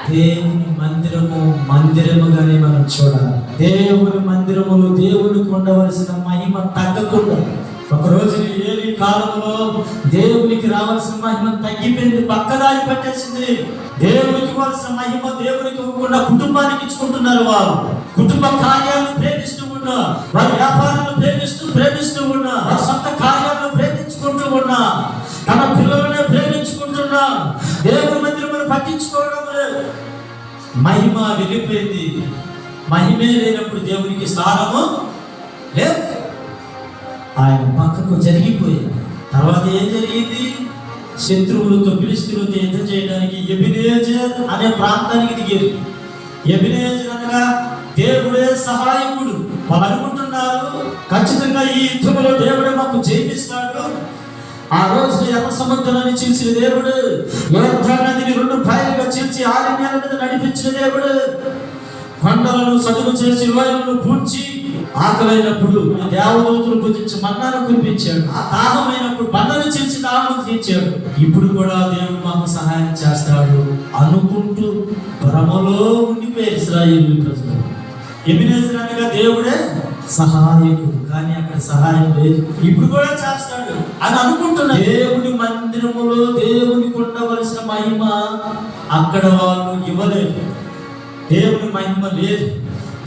దేవుని మందిరముగానే మనం చూడాలి. దేవుని మందిరములు దేవునికి ఉండవలసిన మహిమ తగ్గకుండా. ఒకరోజు ఏలి కాలంలో దేవునికి రావాల్సిన మహిమ తగ్గిపోయింది, పక్కదారి పట్టేసింది. దేవునికి ఇవ్వాల్సిన మహిమ దేవునికి ఇవ్వకుండా కుటుంబానికి ఇచ్చుకుంటున్నారు. వారు కుటుంబ కార్యాలను ప్రేమిస్తూ ఉన్నా, వారి వ్యాపారాలను ప్రేమిస్తూ ఉన్నా, వారి సొంత కార్యాలను ప్రేమించుకుంటూ ఉన్నా, తన పిల్లలనే ప్రేమించుకుంటున్నా, దేవుని మందిరమును పట్టించుకోవడం లేదు. మహిమ వెళ్ళిపోయింది. మహిమే లేనప్పుడు దేవునికి స్థానము లేదు. ఆయన పక్కకు జరిగిపోయింది. తర్వాత ఏం జరిగింది? శత్రువులతో ఫిలిష్తీయులతో యుద్ధం చేయడానికి ఎబెనేజర్ అనే ప్రాంతానికి దిగారు. ఎబెనేజర్ అనగా దేవుడే సహాయకుడు. వాళ్ళు అనుకుంటున్నారు ఖచ్చితంగా ఈ యుద్ధంలో దేవుడే మాకు జయిస్తాడు. ఆ రోజు ఎర్ర సముద్రాన్ని చీల్చిన దేవుడు, యోర్దాను నదిని 2 పాయలుగా చీల్చి ఆరణ్యాల మీద నడిపించిన దేవుడు, కొండలను చదువు చేసి లోయలను పూడ్చి, ఆకలైనప్పుడు దేవదూతలు పూజించి మన్నాను కురిపించాడు, ఆ దాహమైనప్పుడు బండను చీల్చి దాహం తీర్చాడు. ఇప్పుడు కూడా దేవుడు మాకు సహాయం చేస్తాడు అనుకుంటూ భ్రమలో ఉండిపోయారు ఇశ్రాయేలు ప్రజలు. ఎబెనేజర్ అనగా దేవుడే సహాయకుడు, కానీ అక్కడ సహాయం లేదు. ఇప్పుడు కూడా చేస్తాడు అని అనుకుంటున్నా. దేవుని మందిరములో దేవునికి ఉండవలసిన మహిమ అక్కడ వాళ్ళు ఇవ్వలేదు. దేవుని మహిమ లేదు,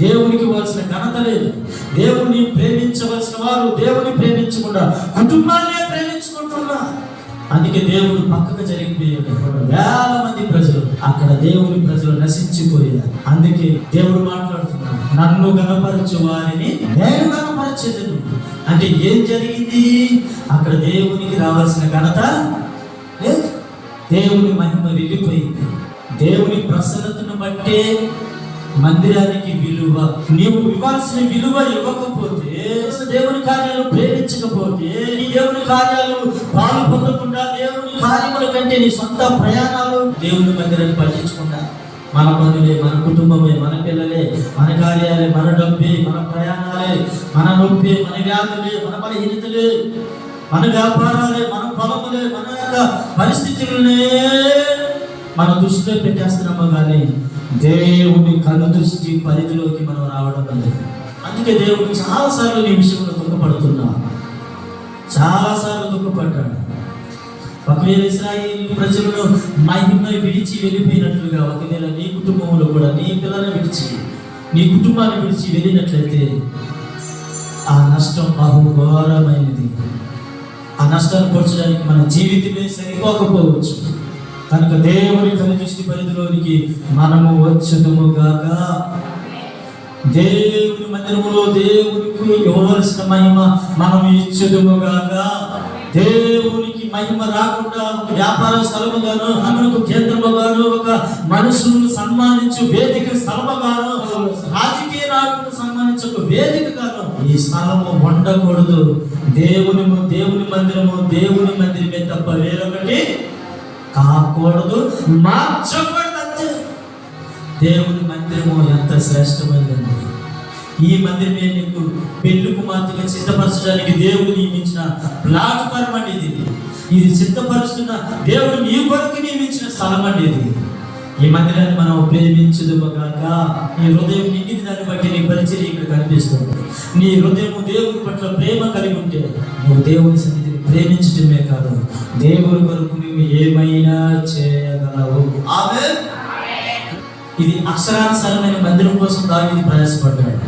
దేవునికి ఇవ్వాల్సిన ఘనత లేదు. దేవుని ప్రేమించవలసిన వారు దేవుని ప్రేమించకుండా కుటుంబాన్ని ప్రేమించుకుంటున్నారు. అందుకే దేవుడు పక్కకు జరిగిపోయాడు. వేల మంది ప్రజలు అక్కడ దేవుని ప్రజలు నశించిపోయారు. అందుకే దేవుడు మాట్లాడుతున్నాడు, నన్ను గణపరచు వారిని నేను గణపరచెదను. అంటే ఏం జరిగింది? అక్కడ దేవునికి రావాల్సిన ఘనత లేదు, దేవుని మహిమ వెళ్ళిపోయింది. దేవుని ప్రసన్నతను బట్టే మందిరానికి విలువ. నీవు ఇవ్వాల్సిన విలువ ఇవ్వకపోతే, దేవుని కార్యాలు ప్రేమించకపోతే, నీ దేవుని కార్యాలు పాలు పొందకుండా, దేవుని కార్యముల కంటే నీ సొంత ప్రయాణాలు దేవుని మందిరాన్ని పట్టించకుండా, మన పనులే, మన కుటుంబమే, మన పిల్లలే, మన కార్యాలే, మన డబ్బే, మన ప్రయాణాలే, మన నొప్పి, మన వ్యాధులే, మన బలహీనతలే, మన వ్యాపారాలే, మన పొలములే, మన యొక్క పరిస్థితులనే మన దృష్టిలో పెట్టేస్తున్నాము. కానీ దేవుని కను దృష్టి పరిధిలోకి మనం రావడం లేదు. అందుకే దేవుడు చాలాసార్లు నీ విషయంలో దుఃఖపడ్డాడు. ఒకవేళ ఇశ్రాయేలు ప్రజలను మహిమ విడిచి వెళ్ళిపోయినట్లుగా, ఒకవేళ నీ కుటుంబంలో కూడా నీ పిల్లలను విడిచి, నీ కుటుంబాన్ని విడిచి వెళ్ళినట్లయితే ఆ నష్టం బహుఘోరమైనది. ఆ నష్టాన్ని పోర్చడానికి మన జీవితమే సరిపోకపోవచ్చు. కనుక దేవుని కను దృష్టి పరిధిలోనికి మనము వచ్చుదుము గాక. దేవుని మందిరములో దేవునికి ఇవ్వవలసిన మహిమ మనం ఇచ్చుదుము గాక. దేవునికి మహిమ రాకుండా ఒక వ్యాపార స్థలముగాను, అమలుకు కేంద్రముగాను, ఒక మనుషులను సన్మానించు వేదిక స్థలముగాను, రాజకీయ నాయకులను సన్మానించు ఒక వేదికగాను ఈ స్థలము ఉండకూడదు. దేవుని మందిరము దేవుని మందిరమే తప్ప వేరొకటి కాకూడదు, మార్చకూడదు అంతే. దేవుని మందిరము ఎంత శ్రేష్టమైనది. ఈ మందిరమే నీకు పెళ్లి కుమార్తెగా సిద్ధపరచడానికి దేవుడు నియమించిన ప్లాట్ఫారం అండి. ఇది సిద్ధపరుస్తున్న దేవుడు నీ కొరకు నియమించిన స్థలం అండి. ఈ మందిరాన్ని మనం ప్రేమించుదుము గాక. నీ హృదయం నిండిన దాన్ని బట్టి నీ పరిచర్య ఇక్కడ కనిపిస్తుంది. నీ హృదయం దేవుని పట్ల ప్రేమ కలిగి ఉంటే నువ్వు దేవుని సన్నిధిని ప్రేమించడమే కాదు, దేవుని కొరకు నువ్వు ఏమైనా చేయగలవు. ఆమేన్. ఇది అక్షరానుసారమైన మందిరం కోసం దావీదు ప్రయాసపడ్డాడు.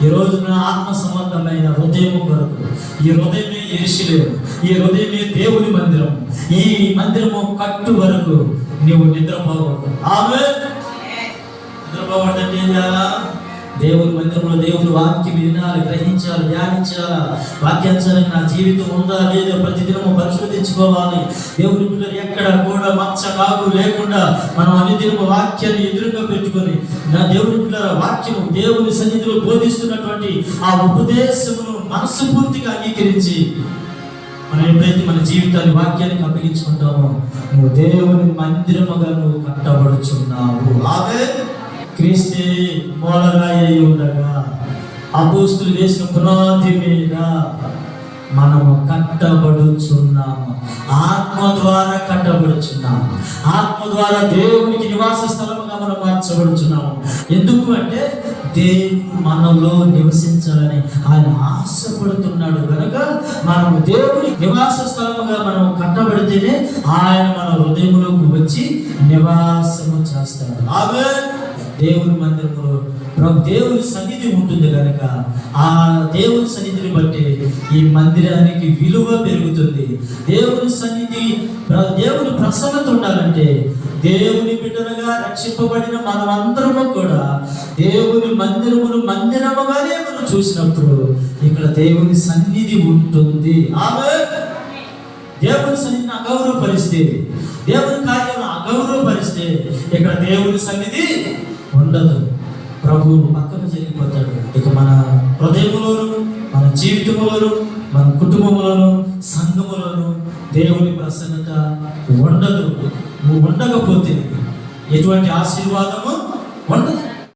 ఈ రోజున ఆత్మ సంబంధమైన హృదయం కొరకు, ఈ హృదయమే యెరూషలేము, ఈ హృదయమే దేవుని మందిరం. ఈ మందిరము కట్టు వరకు నీవు నిద్రపోకూడదు. ఆమేన్. నిద్రపోకూడదంటే ఏం చేయాలా? దేవుని మందిరంలో దేవుని వాక్యం వినాలి, గ్రహించాలి, ధ్యానించాలి. వాక్యానుసారంగా నా జీవితం ఉందా లేదా ప్రతిదినము పరిశోధించుకోవాలి. దేవుని పిల్లలు ఎక్కడ కూడా మచ్చ కాగు లేకుండా మనం అనుదినము వాక్యాన్ని ఎదురుగా పెట్టుకొని, నా దేవుని పిల్లల వాక్యము దేవుని సన్నిధిలో బోధిస్తున్నటువంటి ఆ ఉపదేశమును మనస్ఫూర్తిగా అంగీకరించి మనం ఎప్పుడైతే మన జీవితాన్ని వాక్యానికి అప్పగించుకుంటామో నువ్వు దేవుని మందిరముగా నువ్వు కట్టబడుచున్నావు. ఆమేన్. క్రీస్తే మూలరాయి ఉండగా, అపోస్తులు వేసిన పునాది మీద మనము కట్టబడుచున్నాము. ఆత్మ ద్వారా కట్టబడుచున్నాము. ఆత్మ ద్వారా దేవునికి నివాస స్థలముగా మనం మార్చబడుచున్నాము. ఎందుకు అంటే దేవుడు మనలో నివసించాలని ఆయన ఆశపడుతున్నాడు కనుక మనము దేవుని నివాస స్థలముగా మనం కట్టబడితేనే ఆయన మన హృదయంలోకి వచ్చి నివాసము చేస్తాడు. ఆమేన్. దేవుని మందిరంలో దేవుని సన్నిధి ఉంటుంది కనుక ఆ దేవుని సన్నిధిని బట్టి ఈ మందిరానికి విలువ పెరుగుతుంది. దేవుని సన్నిధి, దేవుని ప్రసన్నత ఉండాలంటే దేవుని బిడ్డలుగా రక్షింపబడిన మనమందరము కూడా దేవుని మందిరముగానే మనం చూసినప్పుడు ఇక్కడ దేవుని సన్నిధి ఉంటుంది. ఆమేన్. దేవుని సన్నిధిని అగౌరవపరిస్తే, దేవుని కార్యాలను అగౌరవపరిస్తే ఇక్కడ దేవుని సన్నిధి ఉండదు. ప్రభువు పక్కన జరిగిపోతాడు. ఇక మన హృదయములోను, మన జీవితంలోను, మన కుటుంబంలోను, సంఘములోను దేవుని ప్రసన్నత ఉండదు. నువ్వు ఉండకపోతే ఎటువంటి ఆశీర్వాదము